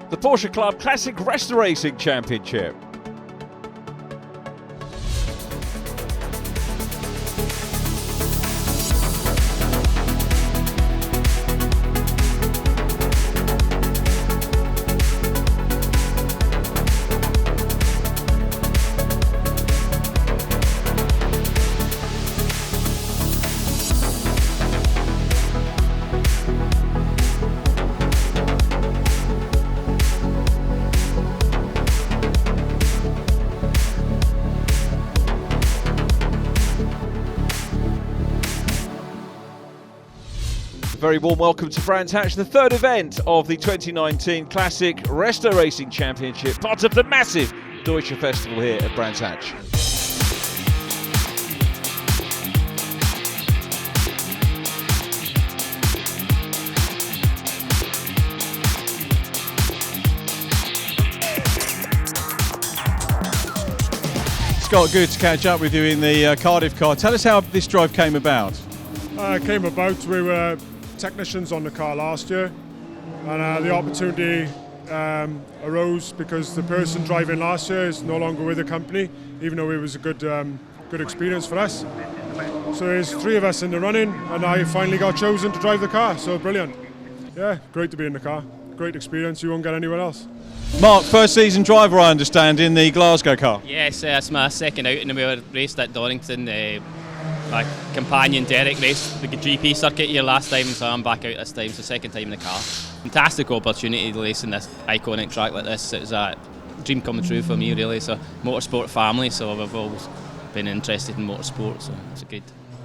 the Porsche Club Classic Resto Racing Championship. Very warm welcome to Brands Hatch, the third event of the 2019 Classic Resto Racing Championship, part of the massive Deutsche Festival here at Brands Hatch. Scott, good to catch up with you in the Cardiff car. Tell us how this drive came about. It came about, we were technicians on the car last year, and the opportunity arose because the person driving last year is no longer with the company, even though it was a good experience for us. So there's three of us in the running, and I finally got chosen to drive the car, so brilliant. Yeah, great to be in the car. Great experience you won't get anywhere else. Mark, first season driver I understand in the Glasgow car. Yes, it's my second outing, and we raced at Donington. My companion Derek raced the GP circuit here last time, so I'm back out this time, so second time in the car. Fantastic opportunity to race in this iconic track like this. It was a dream coming true for me, really. So motorsport family, so I've always been interested in motorsport, so it's good.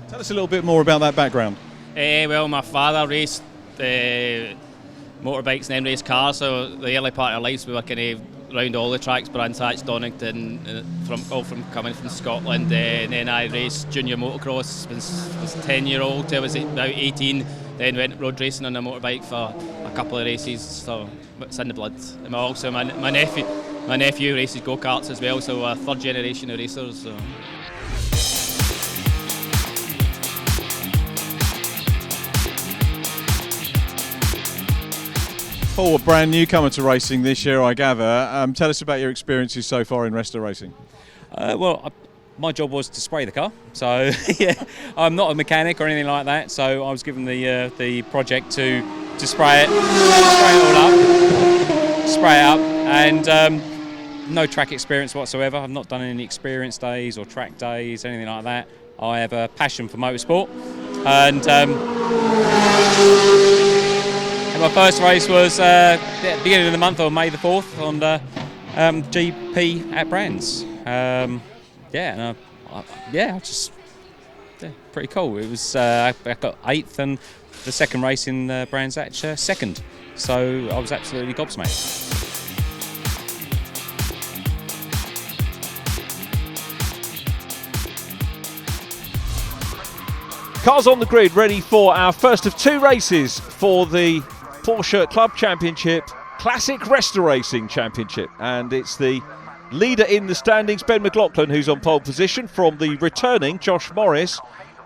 Tell us a little bit more about that background. Well, my father raced motorbikes and then raced cars, so the early part of our lives we were kind of around all the tracks, Brands Hatch, Donington, from coming from Scotland. And then I raced junior motocross, was 10-year-old till I was about 18, then went road racing on a motorbike for a couple of races, so it's in the blood. And also my nephew races go-karts as well, so a third generation of racers. So. Paul, a brand newcomer to racing this year, I gather. Tell us about your experiences so far in Resto Racing. My job was to spray the car, so yeah, I'm not a mechanic or anything like that. So I was given the project to spray it all up, and no track experience whatsoever. I've not done any experience days or track days, anything like that. I have a passion for motorsport, and my first race was at the beginning of the month on May the 4th on GP at Brands. Pretty cool. It was I got 8th and the second race in Brands Hatch 2nd. So I was absolutely gobsmacked. Cars on the grid, ready for our first of two races for the Porsche Club Championship Classic Resto Racing Championship, and it's the leader in the standings, Ben Mclaughlin, who's on pole position from the returning Josh Morris.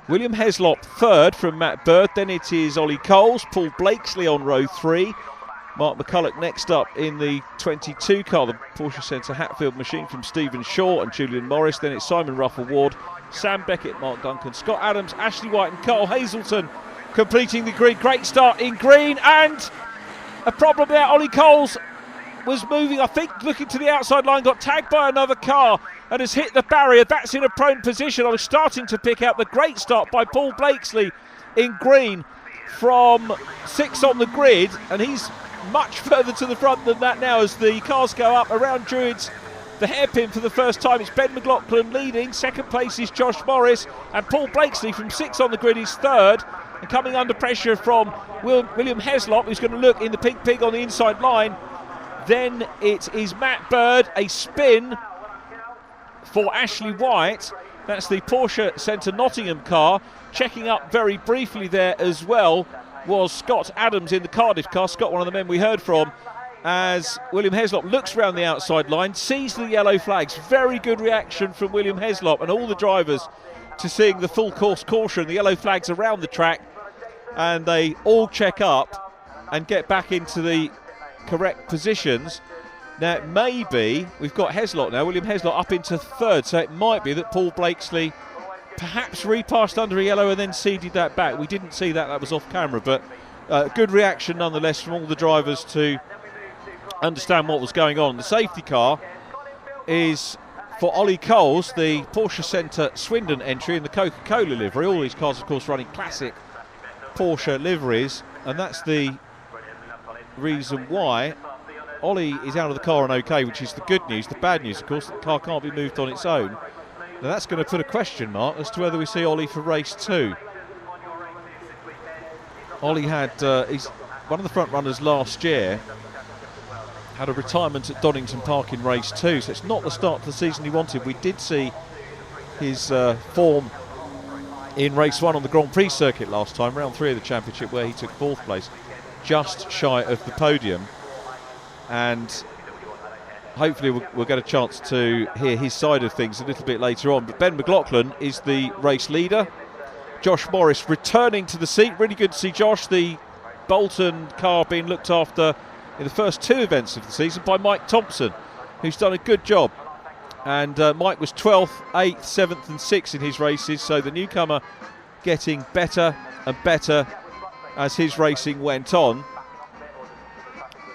William Heslop third from Matt Burd. Then it is Ollie Coles, Paul Blakesley on row 3. Mark McCulloch next up in the 22 car, the Porsche Centre Hatfield machine from Stephen Shaw and Julian Morris. Then it's Simon Ruffle-Ward, Sam Beckett, Mark Duncan, Scott Adams, Ashley White and Carl Hazelton completing the grid. Great start in green, and a problem there. Ollie Coles was moving, I think, looking to the outside line, got tagged by another car and has hit the barrier. That's in a prone position. I was starting to pick out the great start by Paul Blakesley in green from 6 on the grid, and he's much further to the front than that now as the cars go up around Druids, the hairpin for the first time. It's Ben Mclaughlin leading, second place is Josh Morris, and Paul Blakesley from 6 on the grid is third, and coming under pressure from William Heslop, who's going to look in the pink pig on the inside line. Then it is Matt Burd, a spin for Ashley White. That's the Porsche Centre Nottingham car. Checking up very briefly there as well was Scott Adams in the Cardiff car. Scott, one of the men we heard from, as William Heslop looks round the outside line, sees the yellow flags. Very good reaction from William Heslop and all the drivers to seeing the full course caution, the yellow flags around the track, and they all check up and get back into the correct positions. Now, it may be, we've got Heslop now, William Heslop up into third, so it might be that Paul Blakesley perhaps repassed under a yellow and then seeded that back. We didn't see that was off camera, but good reaction nonetheless from all the drivers to understand what was going on. The safety car is for Ollie Coles, the Porsche Centre Swindon entry in the Coca-Cola livery. All these cars, of course, running classic Porsche liveries, and that's the reason why Ollie is out of the car and okay, which is the good news. The bad news, of course, the car can't be moved on its own. Now that's going to put a question mark as to whether we see Ollie for race 2. Ollie had, he's one of the front runners last year, had a retirement at Donington Park in race 2, so it's not the start to the season he wanted. We did see his form in race 1 on the Grand Prix circuit last time, round 3 of the championship, where he took 4th place, just shy of the podium. And hopefully we'll get a chance to hear his side of things a little bit later on. But Ben Mclaughlin is the race leader. Josh Morris returning to the seat. Really good to see Josh. The Bolton car being looked after in the first 2 events of the season by Mike Thompson, who's done a good job. And Mike was 12th, 8th, 7th and 6th in his races, so the newcomer getting better and better as his racing went on.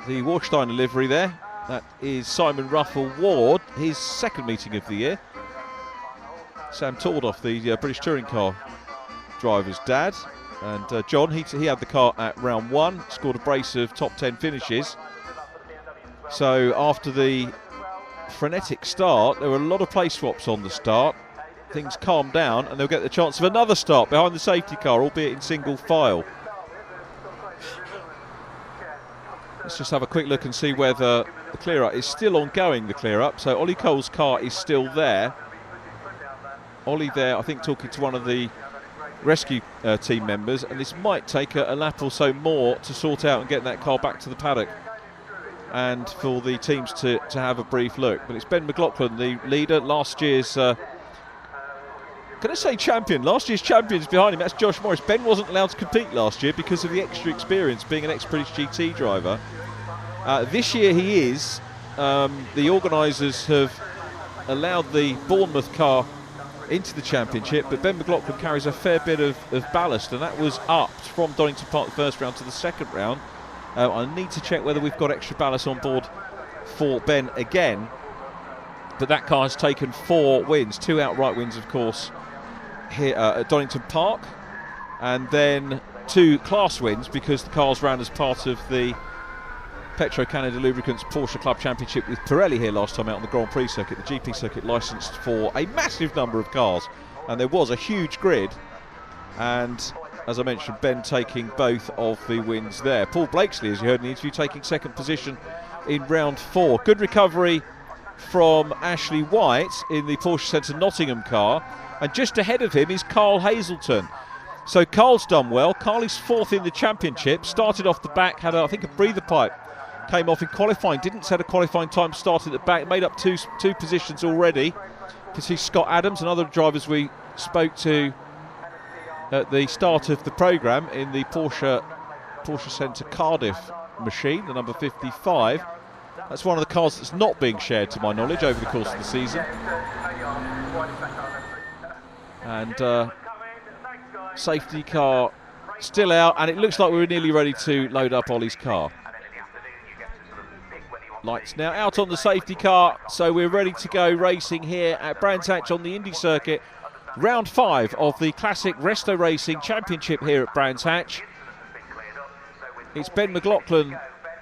The Warsteiner livery there, that is Simon Ruffle Ward, his 2nd meeting of the year. Sam Tordoff, the British Touring Car driver's dad. And John, he had the car at round 1, scored a brace of top 10 finishes. So after the frenetic start, there were a lot of place swaps on the start. Things calmed down and they'll get the chance of another start behind the safety car, albeit in single file. Let's just have a quick look and see whether the clear-up is still ongoing, the clear-up. So Ollie Cole's car is still there. Ollie there, I think, talking to one of the rescue team members, and this might take a lap or so more to sort out and get that car back to the paddock and for the teams to have a brief look. But it's Ben Mclaughlin, the leader, last year's can I say champion? Last year's champion's behind him, that's Josh Morris. Ben wasn't allowed to compete last year because of the extra experience being an ex-British GT driver. This year he is. The organisers have allowed the Bournemouth car into the championship, but Ben Mclaughlin carries a fair bit of ballast, and that was upped from Donington Park the first round to the 2nd round. I need to check whether we've got extra ballast on board for Ben again, but that car has taken 4 wins, 2 outright wins of course here at Donington Park, and then 2 class wins because the cars ran as part of the Petro Canada Lubricants Porsche Club Championship with Pirelli here last time out on the Grand Prix circuit. The GP circuit licensed for a massive number of cars, and there was a huge grid, and as I mentioned, Ben taking both of the wins there. Paul Blakesley, as you heard in the interview, taking 2nd position in round 4. Good recovery from Ashley White in the Porsche Centre Nottingham car, and just ahead of him is Carl Hazelton. So Carl's done well. Carl is 4th in the championship, started off the back, had I think a breather pipe, came off in qualifying, didn't set a qualifying time, started at the back, made up two positions already. You can see Scott Adams and other drivers we spoke to at the start of the programme in the Porsche Centre Cardiff machine, the number 55. That's one of the cars that's not being shared to my knowledge over the course of the season. And safety car still out, and it looks like we're nearly ready to load up Ollie's car. Lights now out on the safety car, so we're ready to go racing here at Brands Hatch on the Indy circuit. Round 5 of the Classic Resto Racing Championship here at Brands Hatch. It's Ben Mclaughlin,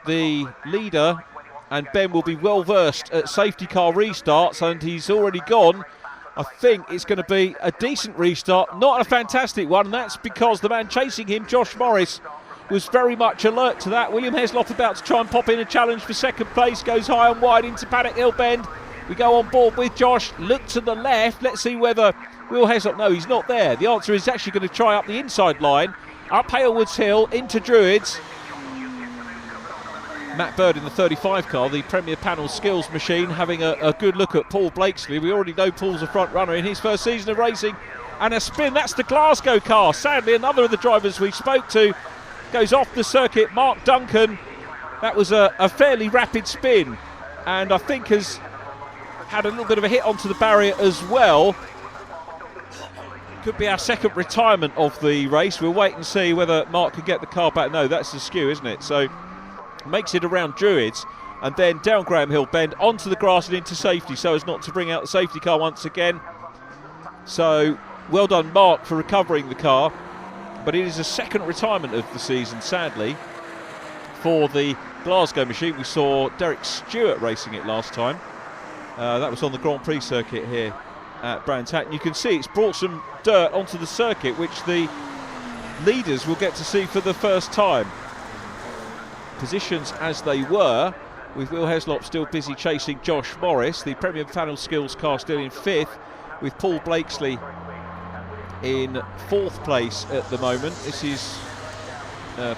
the leader, and Ben will be well versed at safety car restarts, and he's already gone. I think it's going to be a decent restart, not a fantastic one, and that's because the man chasing him, Josh Morris, was very much alert to that. William Heslop about to try and pop in a challenge for 2nd place, goes high and wide into Paddock Hill Bend. We go on board with Josh, look to the left, let's see whether Will Heslop, no, he's not there. The answer is actually going to try up the inside line, up Halewoods Hill, into Druids. Matt Burd in the 35 car, the Premier Panel Skills machine, having a good look at Paul Blakesley. We already know Paul's a front runner in his first season of racing. And a spin, that's the Glasgow car. Sadly, another of the drivers we spoke to goes off the circuit. Mark Duncan That was a fairly rapid spin, and I think has had a little bit of a hit onto the barrier as well. Could be our second retirement of the race. We'll wait and see whether Mark can get the car back. No, that's the skew, isn't it? So makes it around Druids, and then down Graham Hill Bend onto the grass and into safety, so as not to bring out the safety car once again. So well done, Mark, for recovering the car. But it is a second retirement of the season, sadly, for the Glasgow machine. We saw Derek Stewart racing it last time. That was on the Grand Prix circuit here at Brands Hatton. You can see it's brought some dirt onto the circuit, which the leaders will get to see for the first time. Positions as they were, with Will Heslop still busy chasing Josh Morris. The Premier Panel Skills car still in 5th, with Paul Blakesley in 4th place at the moment. This is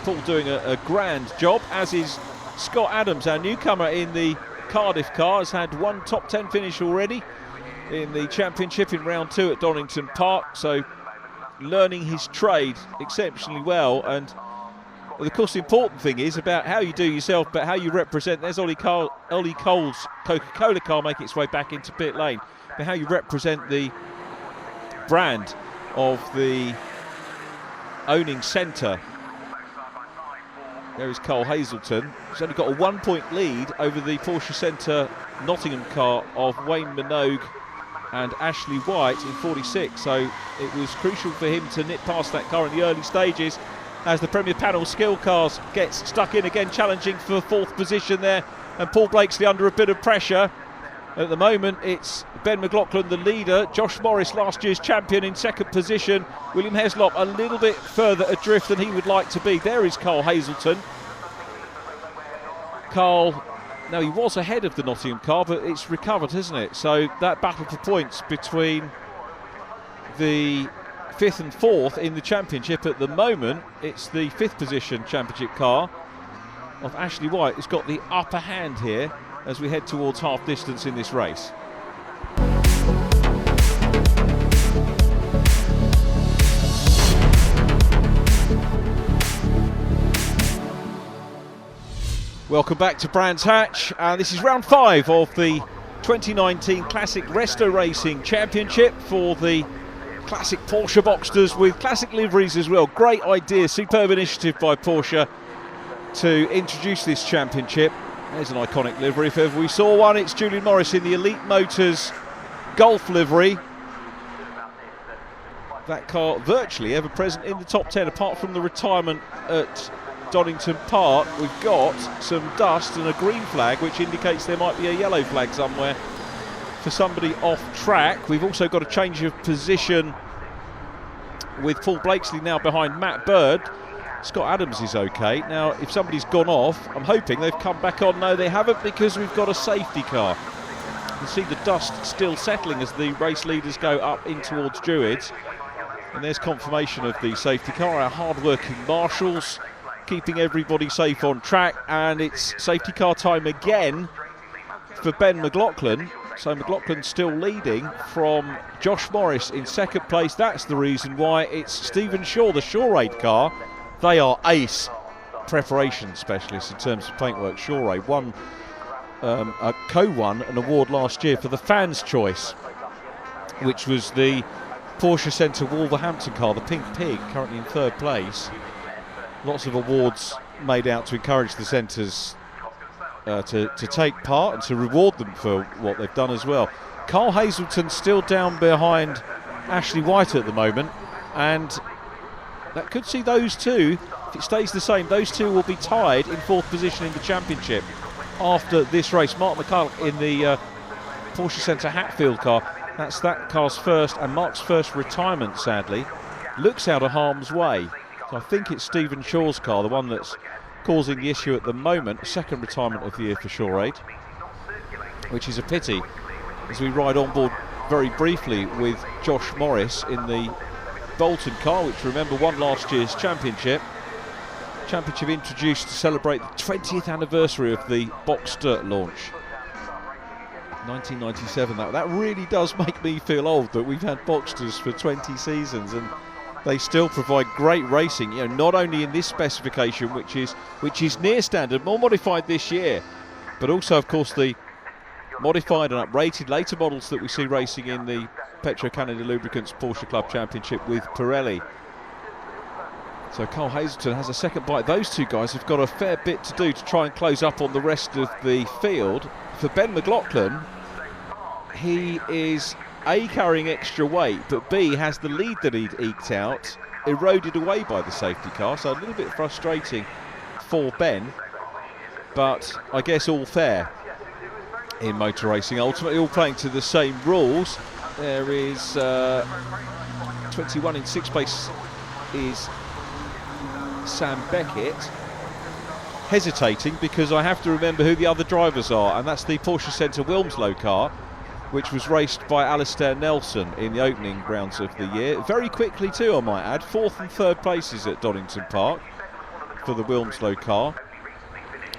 Paul doing a grand job, as is Scott Adams, our newcomer in the Cardiff car. Has had one top 10 finish already in the championship in round 2 at Donington Park, so learning his trade exceptionally well. And of course the important thing is about how you do yourself, but how you represent. There's Ollie Cole's Coca-Cola car making its way back into pit lane, but how you represent the brand of the owning centre. There is Cole Hazelton. He's only got a 1-point lead over the Porsche Centre Nottingham car of Wayne Minogue and Ashley White in 46. So it was crucial for him to nip past that car in the early stages, as the Premier Panel Skill cars gets stuck in again, challenging for 4th position there, and Paul Blakesley under a bit of pressure. At the moment it's Ben Mclaughlin the leader, Josh Morris last year's champion in 2nd position, William Heslop a little bit further adrift than he would like to be. There is Carl Hazelton. Carl, now he was ahead of the Nottingham car, but it's recovered, hasn't it? So that battle for points between the 5th and 4th in the championship at the moment, it's the 5th position championship car of Ashley White has got the upper hand here as we head towards half distance in this race. Welcome back to Brands Hatch. This is round 5 of the 2019 Classic Resto Racing Championship for the classic Porsche Boxsters with classic liveries as well. Great idea, superb initiative by Porsche to introduce this championship. There's an iconic livery if ever we saw one. It's Julian Morris in the Elite Motors Golf livery. That car virtually ever present in the top 10, apart from the retirement at Donington Park. We've got some dust and a green flag, which indicates there might be a yellow flag somewhere for somebody off track. We've also got a change of position with Paul Blakesley now behind Matt Burd. Scott Adams is okay. Now, if somebody's gone off, I'm hoping they've come back on. No, they haven't, because we've got a safety car. You can see the dust still settling as the race leaders go up in towards Druids. And there's confirmation of the safety car. Our hard-working marshals keeping everybody safe on track. And it's safety car time again for Ben Mclaughlin. So McLaughlin's still leading from Josh Morris in 2nd place. That's the reason why it's Stephen Shaw, the Shawraid car. They are ace preparation specialists in terms of paintwork. Shawraid won co-won an award last year for the Fans' Choice, which was the Porsche Centre Wolverhampton car, the Pink Pig, currently in 3rd place. Lots of awards made out to encourage the centres to take part and to reward them for what they've done as well. Carl Hazelton still down behind Ashley White at the moment, and that could see those two, if it stays the same, those two will be tied in 4th position in the championship after this race. Mark McCulloch in the Porsche Centre Hatfield car. That's that car's first and Mark's first retirement, sadly. Looks out of harm's way. So I think it's Stephen Shaw's car, the one that's causing the issue at the moment. 2nd retirement of the year for Shawraid, which is a pity, as we ride on board very briefly with Josh Morris in the Bolton car, which, remember, won last year's championship. Championship introduced to celebrate the 20th anniversary of the Boxster launch. 1997. That really does make me feel old, that we've had Boxsters for 20 seasons, and they still provide great racing. You know, not only in this specification, which is near standard, more modified this year, but also, of course, the modified and uprated later models that we see racing in the Petro-Canada Lubricants Porsche Club Championship with Pirelli. So Carl Hazelton has a second bite. Those two guys have got a fair bit to do to try and close up on the rest of the field. For Ben Mclaughlin, he is A, carrying extra weight, but B, has the lead that he'd eked out eroded away by the safety car, so a little bit frustrating for Ben, but I guess all fair in motor racing. Ultimately all playing to the same rules. There is 21 in 6th place is Sam Beckett, hesitating because I have to remember who the other drivers are, and that's the Porsche Centre Wilmslow car, which was raced by Alistair Nelson in the opening rounds of the year. Very quickly too, I might add. 4th and 3rd places at Donington Park for the Wilmslow car,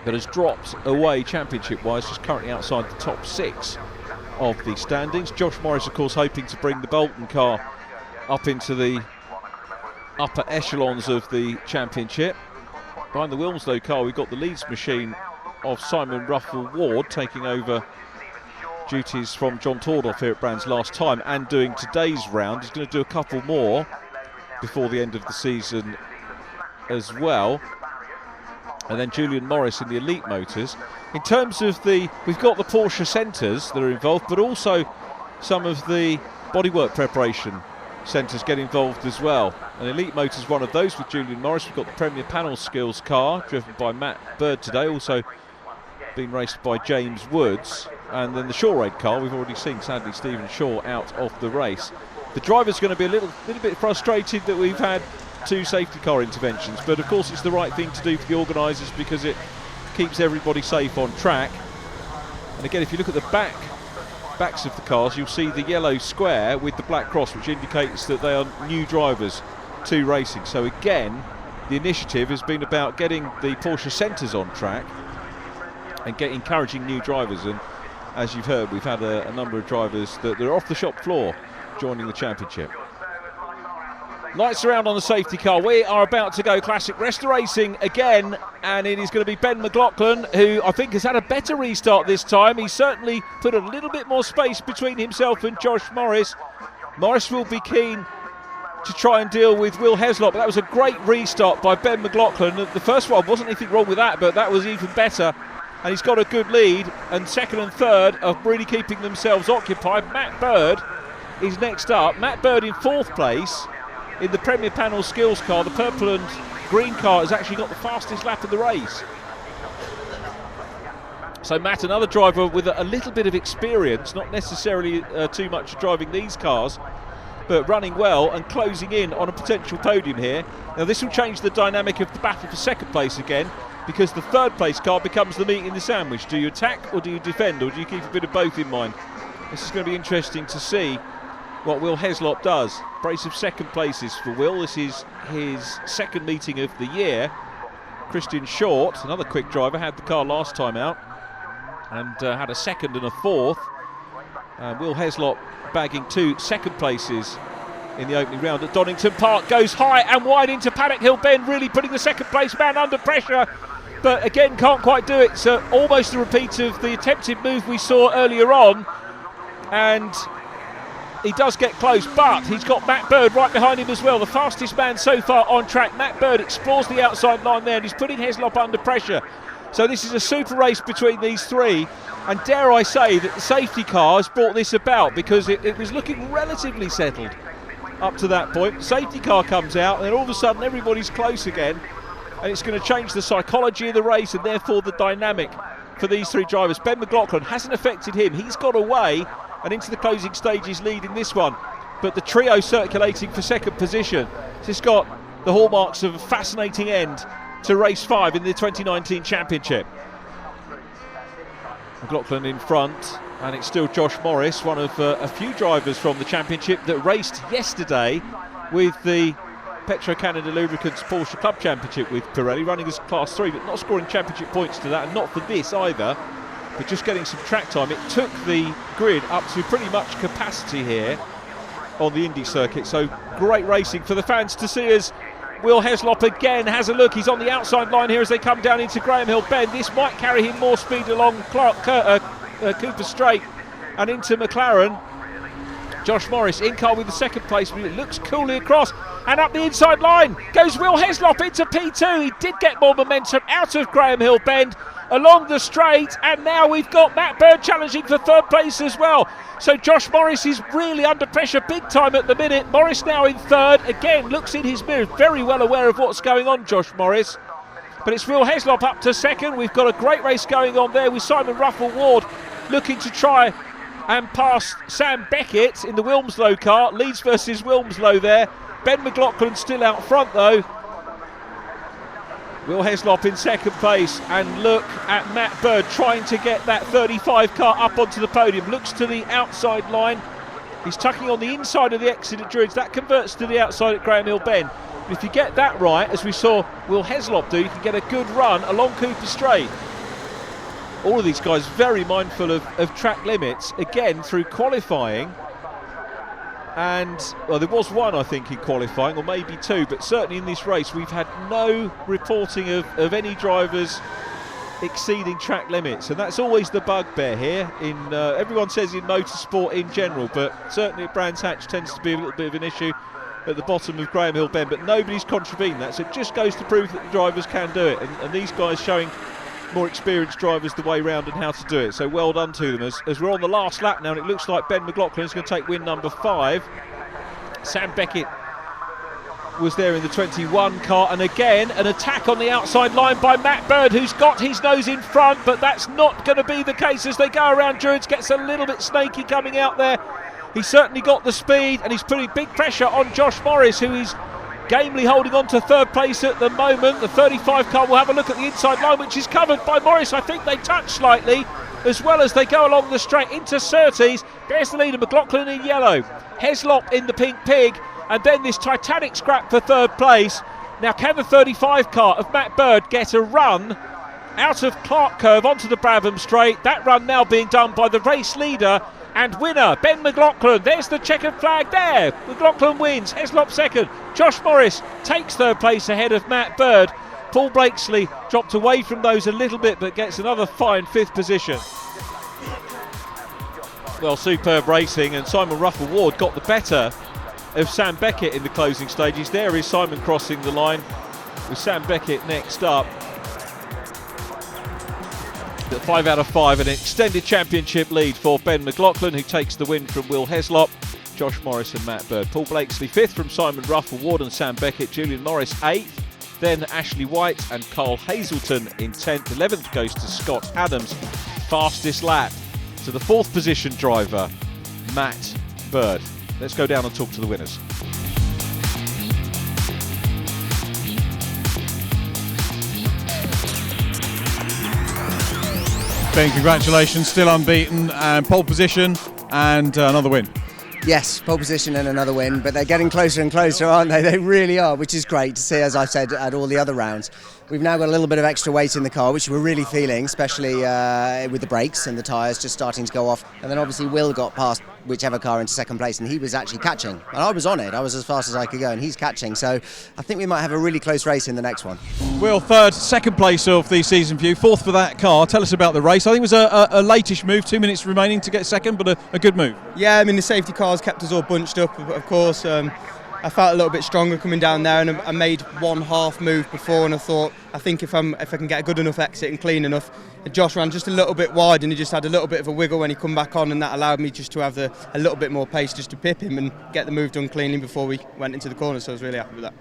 but has dropped away championship-wise, just currently outside the top 6 of the standings. Josh Morris, of course, hoping to bring the Bolton car up into the upper echelons of the championship. Behind the Wilmslow car, we've got the Leeds machine of Simon Ruffell-Ward taking over duties from John Tordoff here at Brands last time and doing today's round. He's going to do a couple more before the end of the season as well. And then Julian Morris in the Elite Motors. In terms of we've got the Porsche centres that are involved, but also some of the bodywork preparation centres get involved as well. And Elite Motors one of those with Julian Morris. We've got the Premier Panel Skills car driven by Matt Burd today, also being raced by James Woods. And then the Shaw Raid car, we've already seen, sadly, Stephen Shaw out of the race. The driver's going to be a little bit frustrated that we've had 2 safety car interventions, but of course it's the right thing to do for the organisers because it keeps everybody safe on track. And again, if you look at the backs of the cars, you'll see the yellow square with the black cross, which indicates that they are new drivers to racing. So again, the initiative has been about getting the Porsche centres on track and encouraging new drivers. And as you've heard, we've had a number of drivers that are off the shop floor joining the championship. Lights around on the safety car. We are about to go classic Resto racing again, and it is going to be Ben Mclaughlin, who I think has had a better restart this time. He's certainly put a little bit more space between himself and Josh Morris. Morris will be keen to try and deal with Will Heslop, but that was a great restart by Ben Mclaughlin. The first one wasn't anything wrong with that, but that was even better. And he's got a good lead, and 2nd and 3rd are really keeping themselves occupied. Matt Burd is next up. Matt Burd in 4th place in the Premier Panel Skills car. The purple and green car has actually got the fastest lap of the race. So Matt, another driver with a little bit of experience, not necessarily too much driving these cars, but running well and closing in on a potential podium here. Now this will change the dynamic of the battle for 2nd place again, because the 3rd place car becomes the meat in the sandwich. Do you attack or do you defend, or do you keep a bit of both in mind? This is going to be interesting to see what Will Heslop does. Brace of 2nd places for Will. This is his 2nd meeting of the year. Christian Short, another quick driver, had the car last time out and had a 2nd and a 4th. Will Heslop bagging 2 2nd places in the opening round at Donington Park. Goes high and wide into Paddock Hill Bend, really putting the 2nd place man under pressure, but again can't quite do it. So almost a repeat of the attempted move we saw earlier on, and he does get close, but he's got Matt Burd right behind him as well, the fastest man so far on track. Matt Burd explores the outside line there and he's putting Heslop under pressure. So this is a super race between these 3, and dare I say that the safety car has brought this about, because it was looking relatively settled up to that point. The safety car comes out and then all of a sudden everybody's close again, and it's going to change the psychology of the race and therefore the dynamic for these 3 drivers. Ben Mclaughlin hasn't affected him. He's got away and into the closing stages leading this one, but the trio circulating for 2nd position. It's got the hallmarks of a fascinating end to race 5 in the 2019 championship. McLaughlin in front, and it's still Josh Morris, one of a few drivers from the championship that raced yesterday with the Petro-Canada Lubricants Porsche Club Championship with Pirelli, running as Class 3, but not scoring championship points to that, and not for this either, but just getting some track time. It took the grid up to pretty much capacity here on the Indy circuit. So great racing for the fans to see as Will Heslop again has a look. He's on the outside line here as they come down into Graham Hill Bend. This might carry him more speed along Cooper Straight and into McLaren. Josh Morris in car with the second place, but it looks coolly across and up the inside line goes Will Heslop into P2. He did get more momentum out of Graham Hill Bend along the straight, and now we've got Matt Burd challenging for third place as well. So Josh Morris is really under pressure big time at the minute. Morris now in third, again looks in his mirror, very well aware of what's going on, Josh Morris. But it's Will Heslop up to second. We've got a great race going on there with Simon Ruffle-Ward looking to try and pass Sam Beckett in the Wilmslow car. Leeds versus Wilmslow there. Ben McLaughlin still out front though. Will Heslop in second place, and look at Matt Burd trying to get that 35 car up onto the podium. Looks to the outside line. He's tucking on the inside of the exit at Druids. That converts to the outside at Graham Hill Bend. But if you get that right, as we saw Will Heslop do, you can get a good run along Cooper Straight. All of these guys very mindful of track limits, again through qualifying. And, well, there was one, I think, in qualifying, or maybe two, but certainly in this race we've had no reporting of any drivers exceeding track limits, and that's always the bugbear here. Everyone says in motorsport in general, but certainly at Brands Hatch tends to be a little bit of an issue at the bottom of Graham Hill Bend, but nobody's contravened that, so it just goes to prove that the drivers can do it, and these guys showing more experienced drivers the way round and how to do it, so well done to them. As we're on the last lap now, and it looks like Ben McLaughlin is going to take win number 5. Sam Beckett was there in the 21 car, and again an attack on the outside line by Matt Burd, who's got his nose in front, but that's not going to be the case as they go around Druids. Gets a little bit snaky coming out there. He's certainly got the speed, and he's putting big pressure on Josh Morris, who is gamely holding on to third place at the moment. The 35 car will have a look at the inside line, which is covered by Morris. I think they touch slightly as well as they go along the straight into Surtees. There's the leader, McLaughlin in yellow, Heslop in the pink pig, and then this titanic scrap for third place. Now can the 35 car of Matt Burd get a run out of Clark Curve onto the Brabham straight? That run now being done by the race leader and winner, Ben McLaughlin. There's the checkered flag there. McLaughlin wins, Heslop second. Josh Morris takes third place ahead of Matt Burd. Paul Blakesley dropped away from those a little bit, but gets another fine 5th position. Well, superb racing, and Simon Ruffle-Ward got the better of Sam Beckett in the closing stages. There is Simon crossing the line with Sam Beckett next up. 5 out of 5, an extended championship lead for Ben McLaughlin, who takes the win from Will Heslop, Josh Morris and Matt Burd. Paul Blakesley 5th from Simon Ruffle-Ward and Sam Beckett. Julian Morris 8th, then Ashley White and Carl Hazelton in 10th. 11th goes to Scott Adams. Fastest lap to the 4th position driver, Matt Burd. Let's go down and talk to the winners. Ben, congratulations, still unbeaten, and pole position and another win. Yes, pole position and another win, but they're getting closer and closer, aren't they? They really are, which is great to see, as I said, at all the other rounds. We've now got a little bit of extra weight in the car, which we're really feeling, especially with the brakes and the tyres just starting to go off. And then obviously Will got past whichever car into second place, and he was actually catching. And I was on it, I was as fast as I could go, and he's catching. So I think we might have a really close race in the next one. Will, third, second place of the season for you, 4th for that car. Tell us about the race. I think it was a late-ish move, 2 minutes remaining to get second, but a good move. Yeah, I mean, the safety cars kept us all bunched up, of course. I felt a little bit stronger coming down there, and I made one half move before, and I thought, I think if I can get a good enough exit and clean enough, Josh ran just a little bit wide, and he just had a little bit of a wiggle when he come back on, and that allowed me just to have a little bit more pace just to pip him and get the move done cleanly before we went into the corner, so I was really happy with that.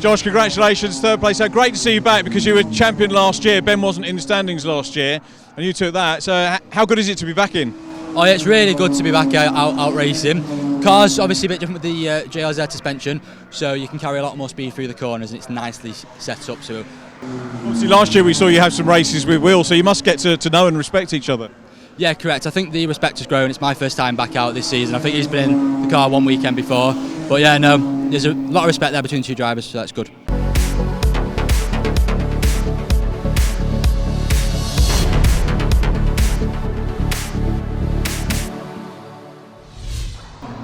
Josh, congratulations, third place. Great to see you back because you were champion last year. Ben wasn't in the standings last year, and you took that. So how good is it to be back in? Oh yeah, it's really good to be back out racing. Car's obviously a bit different with the JRZ suspension, so you can carry a lot more speed through the corners, and it's nicely set up. So obviously last year we saw you have some races with Will, so you must get to know and respect each other. Yeah, correct. I think the respect has grown. It's my first time back out this season. I think he's been in the car one weekend before, but yeah, no, there's a lot of respect there between the two drivers, so that's good.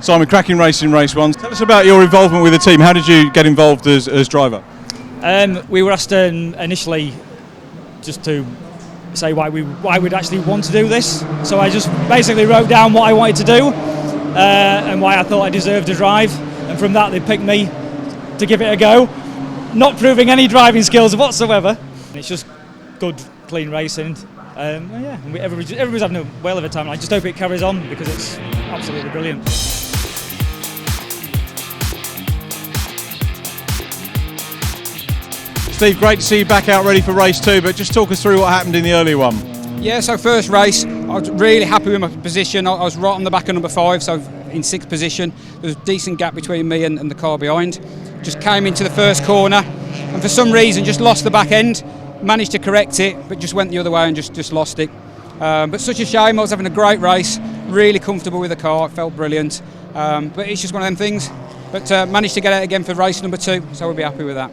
Simon, cracking racing race one. Tell us about your involvement with the team. How did you get involved as driver? We were asked initially just to say why we'd actually want to do this. So I just basically wrote down what I wanted to do and why I thought I deserved a drive. And from that, they picked me to give it a go. Not proving any driving skills whatsoever. It's just good, clean racing. Yeah, everybody's having a whale of a time. I just hope it carries on because it's absolutely brilliant. Steve, great to see you back out ready for race 2, but just talk us through what happened in the early one. Yeah, so first race, I was really happy with my position. I was right on the back of number 5, so in 6th position. There was a decent gap between me and the car behind. Just came into the first corner and for some reason just lost the back end. Managed to correct it, but just went the other way and just lost it. But such a shame. I was having a great race, really comfortable with the car, it felt brilliant. But it's just one of them things. But managed to get out again for race number 2, so we'll be happy with that.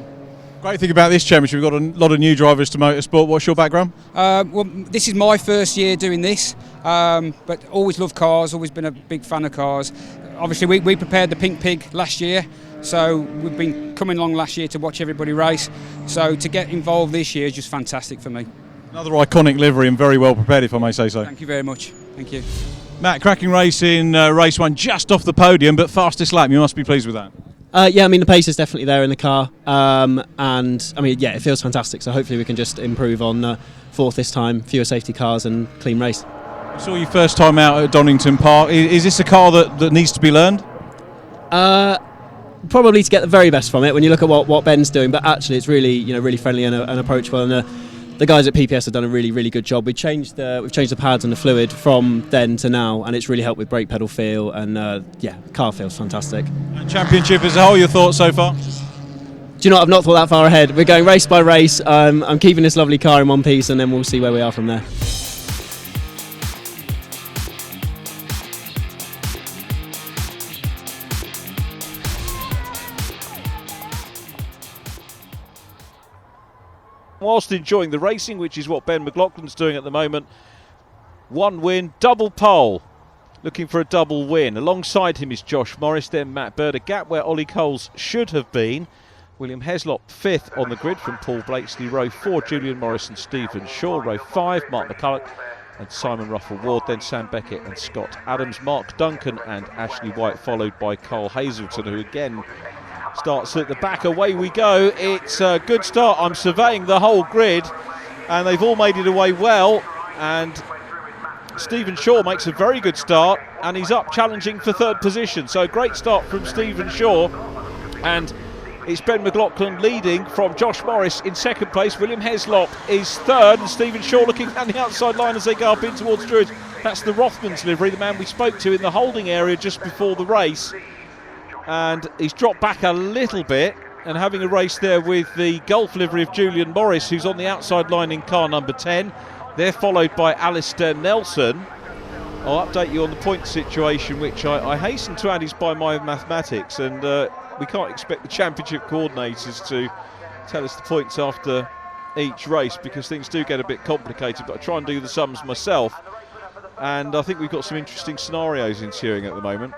Great thing about this championship, we've got a lot of new drivers to motorsport. What's your background? Well, this is my first year doing this, but always loved cars, always been a big fan of cars. Obviously, we prepared the Pink Pig last year, so we've been coming along last year to watch everybody race. So to get involved this year is just fantastic for me. Another iconic livery and very well prepared, if I may say so. Thank you very much. Thank you. Matt, cracking race in race 1, just off the podium, but fastest lap. You must be pleased with that. Yeah, I mean the pace is definitely there in the car, and I mean yeah, it feels fantastic. So hopefully we can just improve on 4th this time, fewer safety cars and clean race. I saw you first time out at Donington Park. Is this a car that needs to be learned? Probably to get the very best from it. When you look at what Ben's doing, but actually it's really really friendly and approachable. And the guys at PPS have done a really good job. We've changed the pads and the fluid from then to now, and it's really helped with brake pedal feel. And yeah, car feels fantastic. And championship as a whole, your thoughts so far? Do you know what? I've not thought that far ahead. We're going race by race. I'm keeping this lovely car in one piece, and then we'll see where we are from there. Whilst enjoying the racing, which is what Ben Mclaughlin's doing at the moment. 1 win, double pole, looking for a double win. Alongside him is Josh Morris, then Matt Burd, a gap where Ollie Coles should have been. William Heslop 5th on the grid from Paul Blakesley. Row 4, Julian Morris and Stephen Shaw. Row 5, Mark McCulloch and Simon Ruffle-Ward. Then Sam Beckett and Scott Adams. Mark Duncan and Ashley White, followed by Cole Hazelton, who again starts at the back. Away we go. It's a good start. I'm surveying the whole grid and they've all made it away well, and Stephen Shaw makes a very good start and he's up challenging for 3rd position. So great start from Stephen Shaw, and it's Ben Mclaughlin leading from Josh Morris in 2nd place. William Heslop is 3rd, and Stephen Shaw looking down the outside line as they go up in towards Druid. That's the Rothmans livery, the man we spoke to in the holding area just before the race. And he's dropped back a little bit and having a race there with the Gulf livery of Julian Morris, who's on the outside line in car number 10. They're followed by Alistair Nelson. I'll update you on the point situation, which I hasten to add is by my mathematics, and we can't expect the championship coordinators to tell us the points after each race because things do get a bit complicated, but I try and do the sums myself, and I think we've got some interesting scenarios ensuing at the moment.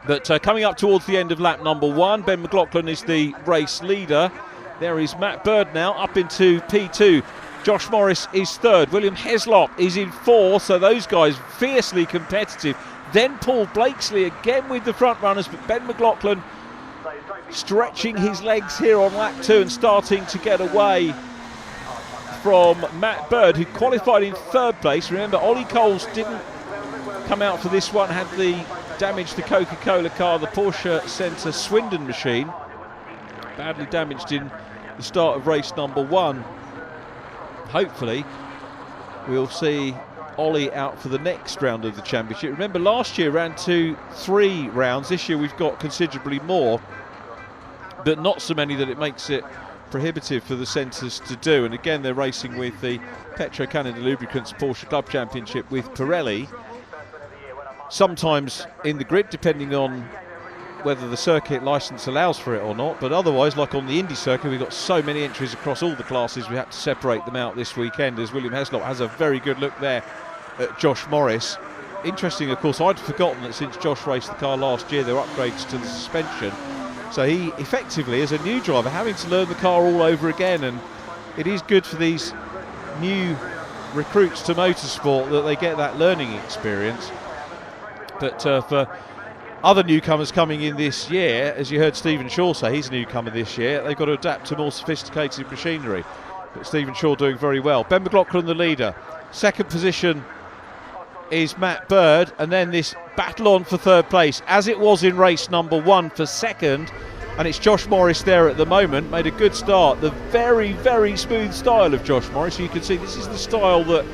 But coming up towards the end of lap number 1, Ben Mclaughlin is the race leader. There is Matt Burd now up into P2. Josh Morris is 3rd. William Heslop is in 4th, so those guys fiercely competitive. Then Paul Blakesley again with the front runners, but Ben Mclaughlin stretching his legs here on lap 2 and starting to get away from Matt Burd, who qualified in 3rd place. Remember, Ollie Coles didn't come out for this one, had the damage the Coca-Cola car, the Porsche Centre Swindon machine, badly damaged in the start of race number 1. Hopefully we'll see Ollie out for the next round of the championship. Remember, last year ran 3 rounds. This year we've got considerably more, but not so many that it makes it prohibitive for the centres to do. And again, they're racing with the Petro Canada Lubricants Porsche Club Championship with Pirelli, sometimes in the grid depending on whether the circuit licence allows for it or not, but otherwise, like on the Indy circuit, we've got so many entries across all the classes, we have to separate them out this weekend, as William Heslop has a very good look there at Josh Morris. interesting, of course, I'd forgotten that since Josh raced the car last year, there were upgrades to the suspension. So he effectively, as a new driver, having to learn the car all over again, and it is good for these new recruits to motorsport that they get that learning experience. But for other newcomers coming in this year, as you heard Stephen Shaw say, he's a newcomer this year, they've got to adapt to more sophisticated machinery. But Stephen Shaw doing very well. Ben McLaughlin the leader. Second position is Matt Burd, and then this battle on for third place, as it was in race number 1 for second, and it's Josh Morris there at the moment. Made a good start. The very, very smooth style of Josh Morris. You can see this is the style that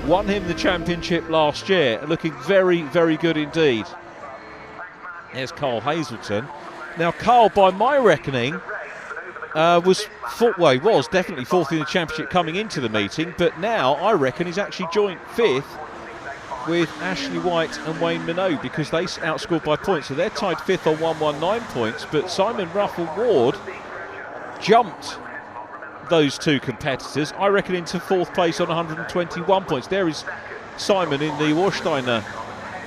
won him the championship last year. Looking very, very good indeed. There's Carl Hazelton. Now Carl, by my reckoning, was definitely fourth in the championship coming into the meeting, but now I reckon he's actually joint fifth with Ashley White and Wayne Minogue, because they outscored by points, so they're tied fifth on 119 points. But Simon Ruffle Ward jumped those two competitors, I reckon, into fourth place on 121 points. There is Simon in the Warsteiner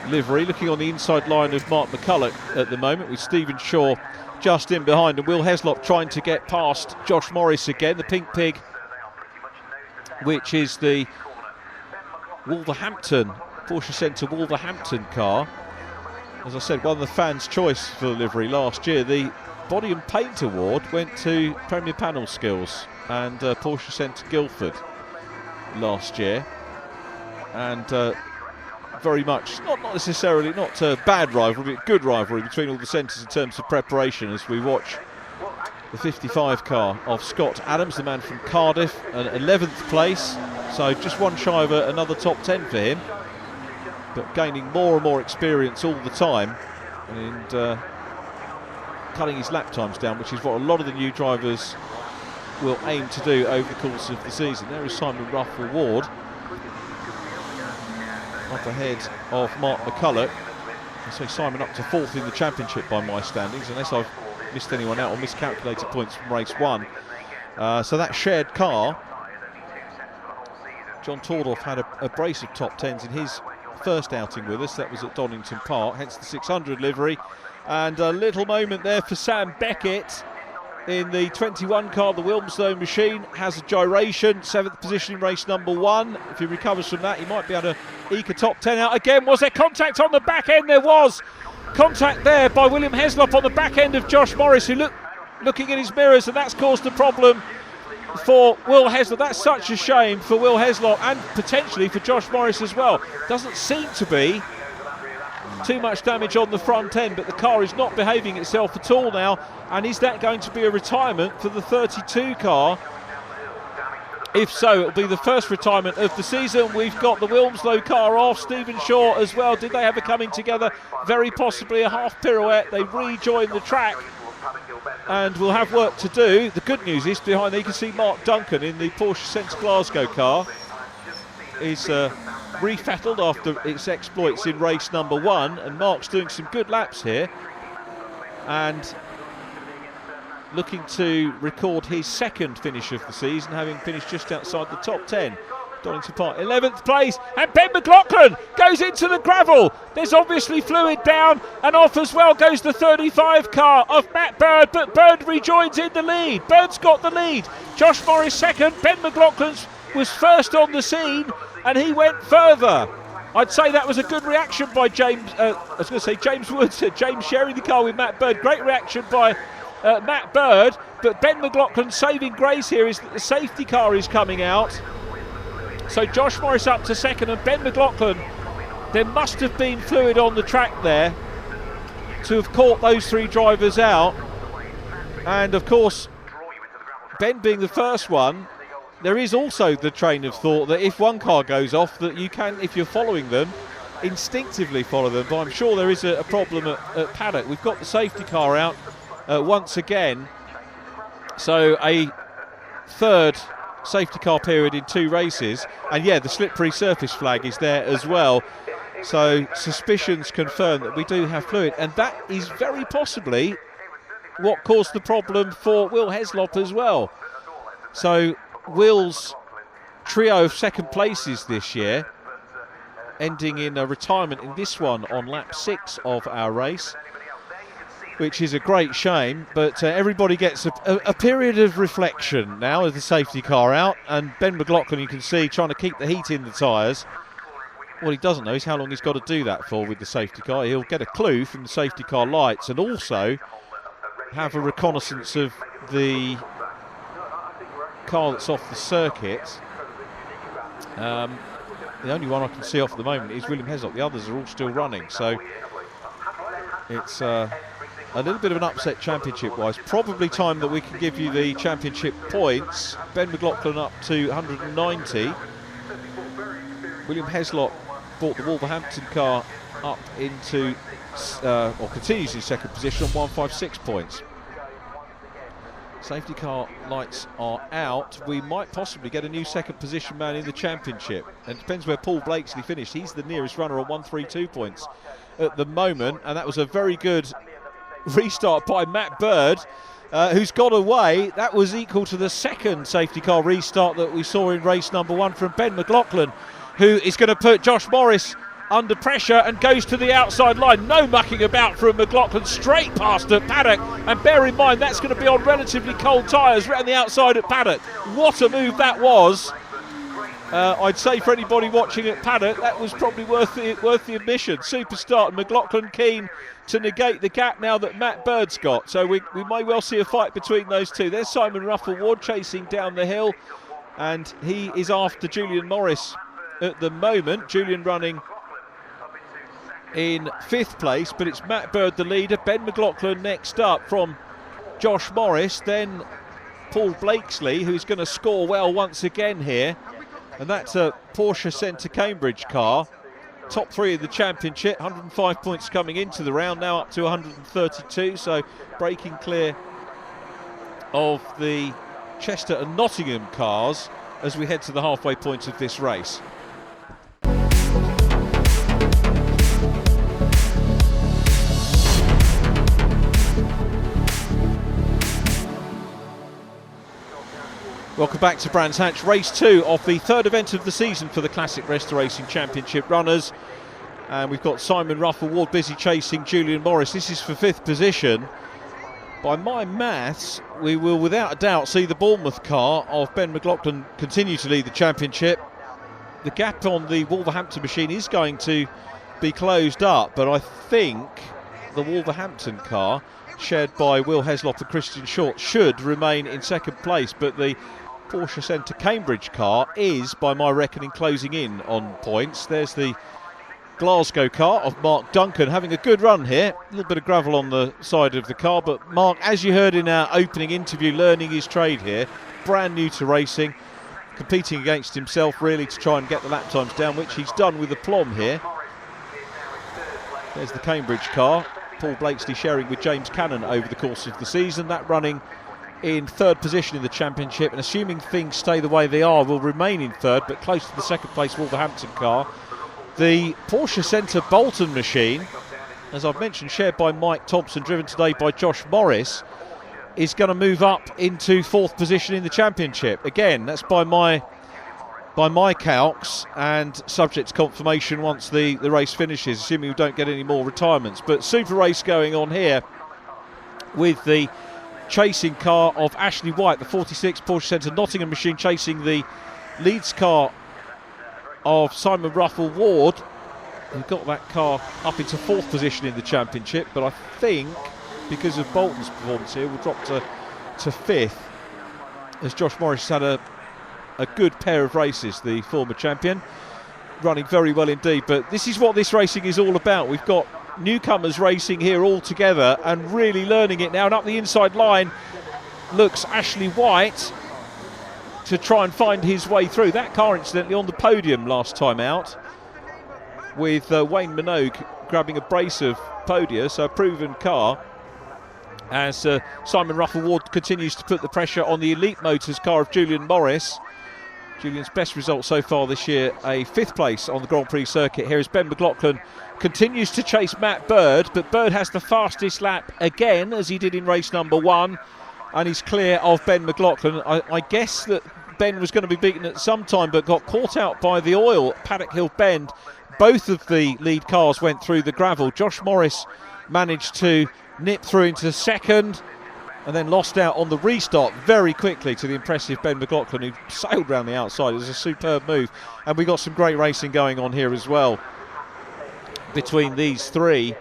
livery, looking on the inside line of Mark McCulloch at the moment, with Stephen Shaw just in behind, and Will Heslop trying to get past Josh Morris again. The Pink Pig, which is the Wolverhampton Porsche Centre Wolverhampton car, as I said, won the fans' choice for the livery last year. The Body and Paint Award went to Premier Panel Skills and Porsche Centre Guildford last year, and very much not necessarily a bad rivalry, but good rivalry between all the centres in terms of preparation, as we watch the 55 car of Scott Adams, the man from Cardiff, an 11th place, so just one shy of another top 10 for him, but gaining more and more experience all the time, and cutting his lap times down, which is what a lot of the new drivers will aim to do over the course of the season. There is Simon Ruffle Ward up ahead of Mark McCulloch. I say Simon up to fourth in the championship by my standings, unless I've missed anyone out or miscalculated points from race 1. So that shared car, John Tordorf had a brace of top 10s in his first outing with us. That was at Donington Park, hence the 600 livery. And a little moment there for Sam Beckett in the 21 car. The Wilmslow machine has a gyration, 7th position in race number 1. If he recovers from that, he might be able to eke a top 10 out again. Was there contact on the back end? There was contact there by William Heslop on the back end of Josh Morris, who looking in his mirrors, and that's caused a problem for Will Heslop. That's such a shame for Will Heslop, and potentially for Josh Morris as well. Doesn't seem to be too much damage on the front end, but the car is not behaving itself at all now. And is that going to be a retirement for the 32 car? If so, it'll be the first retirement of the season. We've got the Wilmslow car off, Stephen Shaw as well. Did they have a coming together? Very possibly a half pirouette. They rejoin the track and will have work to do. The good news is behind there you can see Mark Duncan in the Porsche Centre Glasgow car. He's refettled after its exploits in race number 1, and Mark's doing some good laps here and looking to record his second finish of the season, having finished just outside the top 10. Donington Park, 11th place, and Ben McLaughlin goes into the gravel. There's obviously fluid down, and off as well goes the 35 car of Matt Burd, but Burd rejoins in the lead. Bird's got the lead. Josh Morris second, Ben McLaughlin was first on the scene, and he went further. I'd say that was a good reaction by James Woods, James sharing the car with Matt Burd. Great reaction by Matt Burd, but Ben McLaughlin saving grace here is that the safety car is coming out. So Josh Morris up to second, and Ben McLaughlin, there must have been fluid on the track there to have caught those 3 drivers out. And of course, Ben being the first one, there is also the train of thought that if one car goes off, that you can, if you're following them, instinctively follow them. But I'm sure there is a problem at paddock. We've got the safety car out once again, so a third safety car period in 2 races, and yeah, the slippery surface flag is there as well, so suspicions confirm that we do have fluid, and that is very possibly what caused the problem for Will Heslop as well. So Will's trio of second places this year ending in a retirement in this one on lap 6 of our race, which is a great shame. But everybody gets a period of reflection now with the safety car out, and Ben Mclaughlin, you can see, trying to keep the heat in the tyres. What he doesn't know is how long he's got to do that for with the safety car. He'll get a clue from the safety car lights and also have a reconnaissance of the car that's off the circuit. The only one I can see off at the moment is William Heslop. The others are all still running, so it's a little bit of an upset championship-wise. Probably time that we can give you the championship points. Ben Mclaughlin up to 190. William Heslop brought the Wolverhampton car up into, or continues in second position on 156 points. Safety car lights are out. We might possibly get a new second position man in the championship. And it depends where Paul Blakesley finished. He's the nearest runner on 132 points at the moment. And that was a very good restart by Matt Burd, who's got away. That was equal to the second safety car restart that we saw in race number 1 from Ben Mclaughlin, who is going to put Josh Morris under pressure and goes to the outside line. No mucking about from Mclaughlin, straight past at paddock. And bear in mind, that's going to be on relatively cold tyres right on the outside at paddock. What a move that was. I'd say for anybody watching at paddock, that was probably worth the admission. Super start. Mclaughlin keen to negate the gap now that Matt Bird's got. So we may well see a fight between those two. There's Simon Ruffle-Ward chasing down the hill, and he is after Julian Morris at the moment. Julian running in 5th place, but it's Matt Burd the leader. Ben Mclaughlin next up from Josh Morris, then Paul Blakesley, who's going to score well once again here, and that's a Porsche Centre Cambridge car. Top 3 of the championship, 105 points coming into the round, now up to 132, so breaking clear of the Chester and Nottingham cars as we head to the halfway point of this race. Welcome back to Brands Hatch, race 2 of the 3rd event of the season for the Classic Resto Racing Championship runners. And we've got Simon Ruffle-Ward busy chasing Julian Morris. This is for 5th position. By my maths, we will without a doubt see the Bournemouth car of Ben Mclaughlin continue to lead the championship. The gap on the Wolverhampton machine is going to be closed up, but I think the Wolverhampton car, shared by Will Heslop and Christian Short, should remain in second place, but the Porsche Centre Cambridge car is, by my reckoning, closing in on points. There's the Glasgow car of Mark Duncan having a good run here. A little bit of gravel on the side of the car, but Mark, as you heard in our opening interview, learning his trade here, brand new to racing, competing against himself really to try and get the lap times down, which he's done with aplomb here. There's the Cambridge car. Paul Blakesley sharing with James Cannon over the course of the season. That running in 3rd position in the championship, and assuming things stay the way they are, will remain in 3rd, but close to the 2nd place Wolverhampton car. The Porsche Centre Bolton machine, as I've mentioned, shared by Mike Thompson, driven today by Josh Morris, is going to move up into 4th position in the championship. Again, that's by my calcs, and subject to confirmation once the race finishes, assuming we don't get any more retirements. But super race going on here with the chasing car of Ashley White, the 46 Porsche Centre Nottingham machine, chasing the Leeds car of Simon Ruffle-Ward, who got that car up into 4th position in the championship, but I think because of Bolton's performance here will drop to 5th, as Josh Morris had a good pair of races, the former champion, running very well indeed. But this is what this racing is all about. We've got newcomers racing here all together and really learning it now. And up the inside line looks Ashley White to try and find his way through. That car incidentally on the podium last time out, with Wayne Minogue grabbing a brace of podia, so a proven car, as Simon Ruffle-Ward continues to put the pressure on the Elite Motors car of Julian Morris. Julian's best result so far this year, a 5th place on the Grand Prix circuit here, as Ben Mclaughlin continues to chase Matt Burd, but Burd has the fastest lap again, as he did in race number 1, and he's clear of Ben Mclaughlin. I guess that Ben was going to be beaten at some time, but got caught out by the oil at Paddock Hill Bend. Both of the lead cars went through the gravel. Josh Morris managed to nip through into second and then lost out on the restart very quickly to the impressive Ben Mclaughlin, who sailed round the outside. It was a superb move, and we got some great racing going on here as well between these three.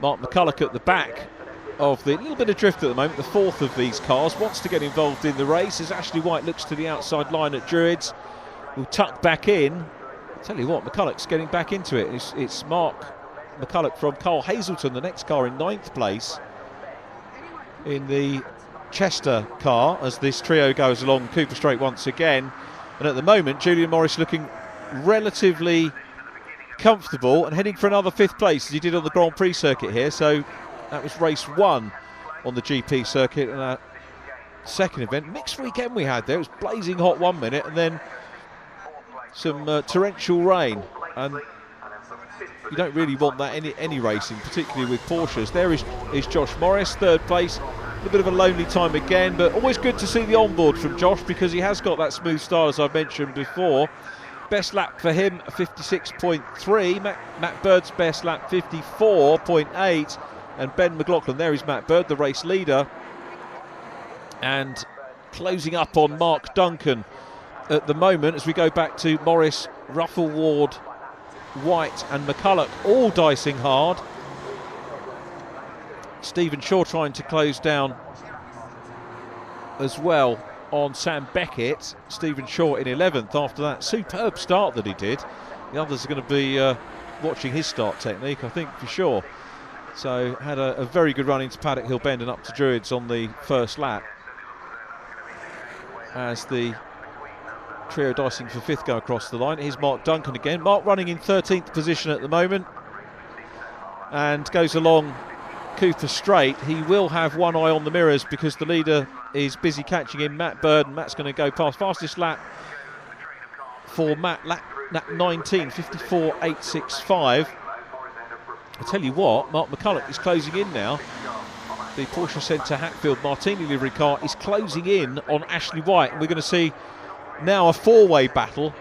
Mark McCulloch at the back of the little bit of drift at the moment, the fourth of these cars, wants to get involved in the race as Ashley White looks to the outside line at Druids, will tuck back in. I'll tell you what, McCulloch's getting back into it. It's Mark McCulloch from Carl Hazelton, the next car in 9th place in the Chester car as this trio goes along Cooper Straight once again. And at the moment, Julian Morris looking relatively comfortable and heading for another 5th place as he did on the Grand Prix circuit here. So that was race 1 on the GP circuit, and our second event. Mixed weekend we had there. It was blazing hot 1 minute and then some torrential rain, and you don't really want that any racing, particularly with Porsches. There is Josh Morris, 3rd place. A little bit of a lonely time again, but always good to see the onboard from Josh because he has got that smooth style, as I've mentioned before. Best lap for him, 56.3. Matt Bird's best lap, 54.8. And Ben Mclaughlin, there is Matt Burd, the race leader. And closing up on Mark Duncan at the moment as we go back to Morris, Ruffle, Ward, White and McCulloch all dicing hard. Stephen Shaw trying to close down as well on Sam Beckett. Stephen Shaw in 11th after that superb start that he did. The others are going to be watching his start technique, I think, for sure. So had a very good run into Paddock Hill Bend and up to Druids on the first lap as the trio dicing for 5th go across the line. Here's Mark Duncan again. Mark running in 13th position at the moment and goes along Cooper Straight. He will have one eye on the mirrors because the leader is busy catching him, Matt Bird, and Matt's going to go past. Fastest lap for Matt, lap 19, 54.865. I tell you what, Mark McCulloch is closing in now. The Porsche Centre Hatfield Martini livery car is closing in on Ashley White, and we're going to see now a 4-way battle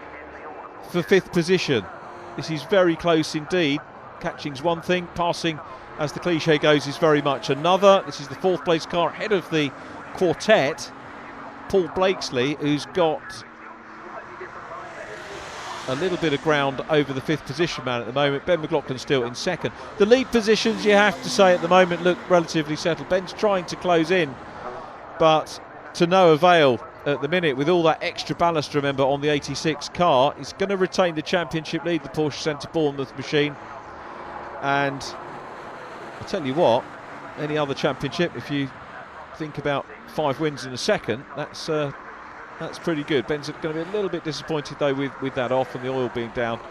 for 5th position. This is very close indeed. Catching's one thing, passing, as the cliche goes, is very much another. This is the 4th place car ahead of the quartet, Paul Blakesley, who's got a little bit of ground over the 5th position man at the moment. Ben McLaughlin still in 2nd. The lead positions, you have to say, at the moment look relatively settled. Ben's trying to close in, but to no avail at the minute with all that extra ballast, remember, on the 86 car. He's going to retain the championship lead, the Porsche Centre Bournemouth machine. And I'll tell you what, any other championship, if you think about 5 wins in a second, that's pretty good. Ben's going to be a little bit disappointed though with that off and the oil being down.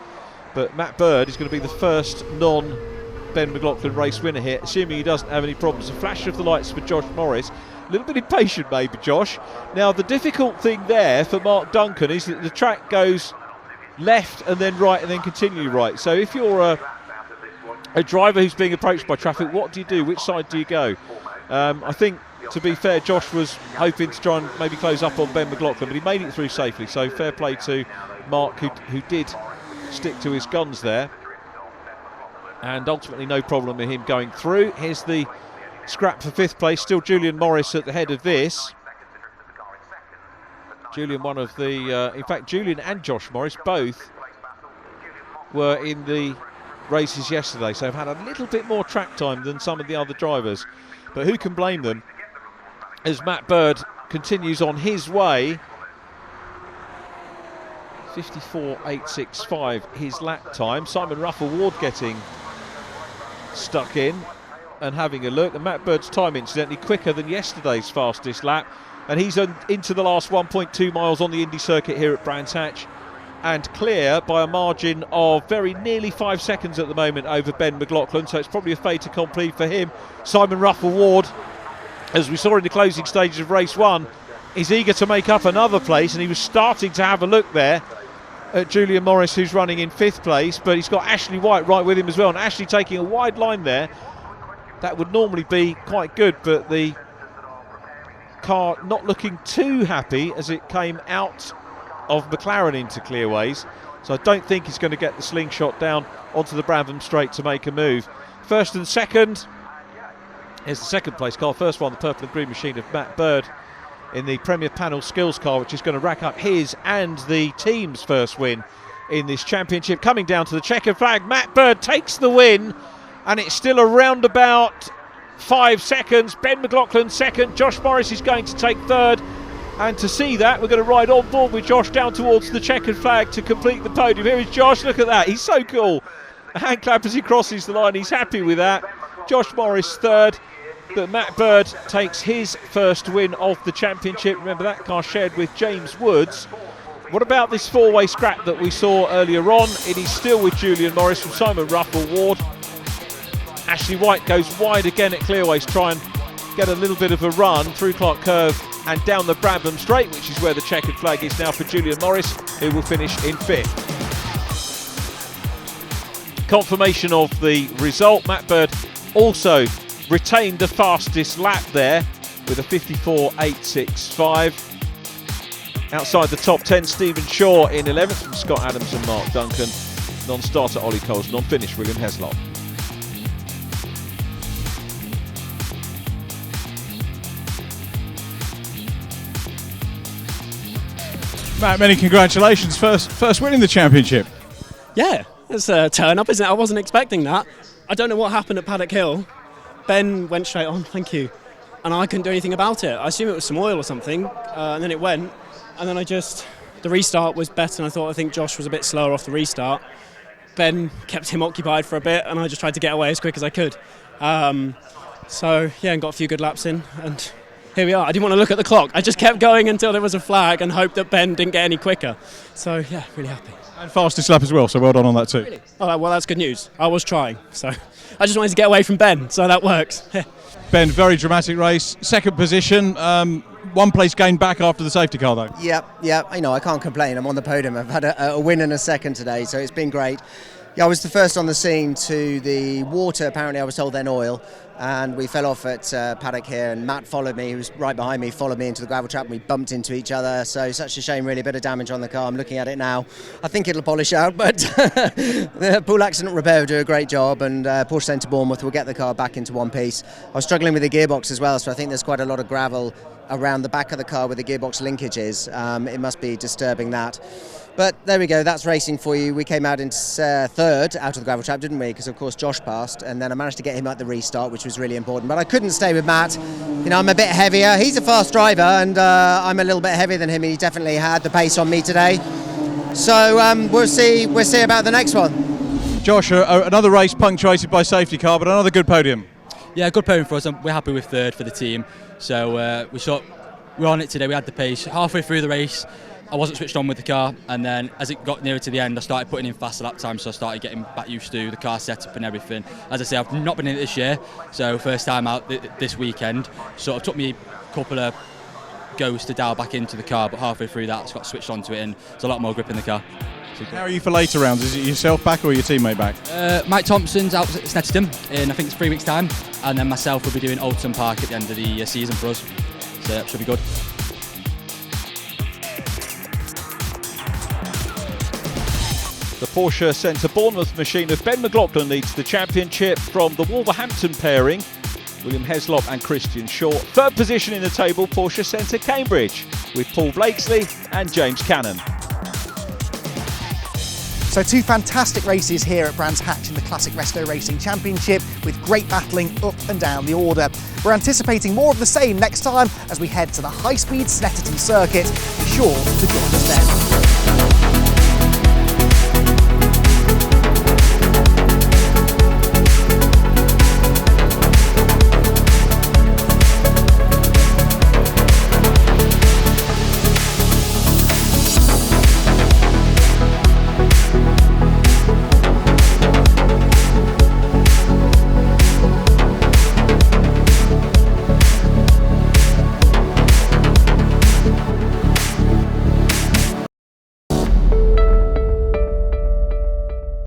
But Matt Bird is going to be the first non-Ben McLaughlin race winner here, assuming he doesn't have any problems. A flash of the lights for Josh Morris. A little bit impatient maybe, Josh. Now the difficult thing there for Mark Duncan is that the track goes left and then right and then continue right. So if you're a driver who's being approached by traffic, what do you do? Which side do you go? I think, to be fair, Josh was hoping to try and maybe close up on Ben McLaughlin, but he made it through safely, so fair play to Mark, who did stick to his guns there, and ultimately no problem with him going through. Here's the scrap for 5th place, still Julian Morris at the head of this. Julian, one of the in fact Julian and Josh Morris both were in the races yesterday, so have had a little bit more track time than some of the other drivers, but who can blame them as Matt Bird continues on his way. 54.865 his lap time. Simon Ruffle Ward getting stuck in and having a look, and Matt Bird's time incidentally quicker than yesterday's fastest lap, and he's into the last 1.2 miles on the Indy circuit here at Brands Hatch, and clear by a margin of very nearly 5 seconds at the moment over Ben McLaughlin, so it's probably a fait accompli for him. Simon Ruffle Ward, as we saw in the closing stages of race 1, is eager to make up another place, and he was starting to have a look there at Julian Morris, who's running in 5th place, but he's got Ashley White right with him as well, and Ashley taking a wide line there. That would normally be quite good, but the car not looking too happy as it came out of McLaren into clearways. So I don't think he's going to get the slingshot down onto the Brabham straight to make a move. First and second. Here's the second place car. First one, the purple and green machine of Matt Burd in the Premier Panel Skills car, which is going to rack up his and the team's first win in this championship. Coming down to the checkered flag, Matt Burd takes the win, and it's still around about 5 seconds. Ben McLaughlin second, Josh Morris is going to take third. And to see that, we're going to ride on board with Josh down towards the checkered flag to complete the podium. Here is Josh, look at that, he's so cool. A hand clap as he crosses the line, he's happy with that. Josh Morris third, but Matt Burd takes his first win of the championship. Remember, that car shared with James Woods. What about this four-way scrap that we saw earlier on? It is still with Julian Morris from Simon Ruffle Ward. Ashley White goes wide again at clearways, try and get a little bit of a run through Clark Curve and down the Brabham straight, which is where the checkered flag is now for Julian Morris, who will finish in 5th. Confirmation of the result. Matt Burd also retained the fastest lap there with a 54.865. Outside the top 10, Stephen Shaw in 11th from Scott Adams and Mark Duncan. Non-starter Ollie Coles, non-finish William Heslop. Matt, many congratulations. First win in the championship. Yeah, it's a turn up, isn't it? I wasn't expecting that. I don't know what happened at Paddock Hill. Ben went straight on, thank you. And I couldn't do anything about it. I assume it was some oil or something, and then it went. And then the restart was better, and I think Josh was a bit slower off the restart. Ben kept him occupied for a bit, and I just tried to get away as quick as I could. And got a few good laps in, and here we are. I didn't want to look at the clock. I just kept going until there was a flag and hoped that Ben didn't get any quicker. So, yeah, really happy. And fastest lap as well, so well done on that too. Really? Oh, well, that's good news. I was trying, so I just wanted to get away from Ben, so that works. Ben, very dramatic race. Second position, one place gained back after the safety car though. Yep. I can't complain. I'm on the podium. I've had a win and a second today, so it's been great. Yeah, I was the first on the scene to the water. Apparently, I was told then oil, and we fell off at Paddock here. And Matt followed me, who was right behind me, followed me into the gravel trap, and we bumped into each other. So such a shame, really, a bit of damage on the car. I'm looking at it now. I think it'll polish out, but the pool accident repair will do a great job, and Porsche Centre Bournemouth will get the car back into one piece. I was struggling with the gearbox as well, so I think there's quite a lot of gravel around the back of the car where the gearbox linkage is. It must be disturbing that. But there we go, that's racing for you. We came out in third out of the gravel trap, didn't we? Because of course Josh passed, and then I managed to get him at the restart, which was really important. But I couldn't stay with Matt. You know, I'm a bit heavier. He's a fast driver, and I'm a little bit heavier than him. He definitely had the pace on me today. So we'll see about the next one. Josh, another race punctuated by safety car, but another good podium. Yeah, good podium for us. We're happy with third for the team. So we're on it today. We had the pace. Halfway through the race, I wasn't switched on with the car, and then as it got nearer to the end, I started putting in faster lap time, so I started getting back used to the car setup and everything. As I say, I've not been in it this year, so first time out this weekend. Sort of took me a couple of goes to dial back into the car, but halfway through that, I just got switched onto it, and there's a lot more grip in the car. How are you for later rounds? Is it yourself back or your teammate back? Mike Thompson's out at Snetterton in, I think it's 3 weeks' time, and then myself will be doing Oldham Park at the end of the season for us, so that should be good. The Porsche Centre Bournemouth machine of Ben McLaughlin leads the championship from the Wolverhampton pairing, William Heslop and Christian Shaw. Third position in the table, Porsche Centre Cambridge, with Paul Blakesley and James Cannon. So two fantastic races here at Brands Hatch in the Classic Resto Racing Championship, with great battling up and down the order. We're anticipating more of the same next time as we head to the high-speed Snetterton circuit. Be sure to join us then.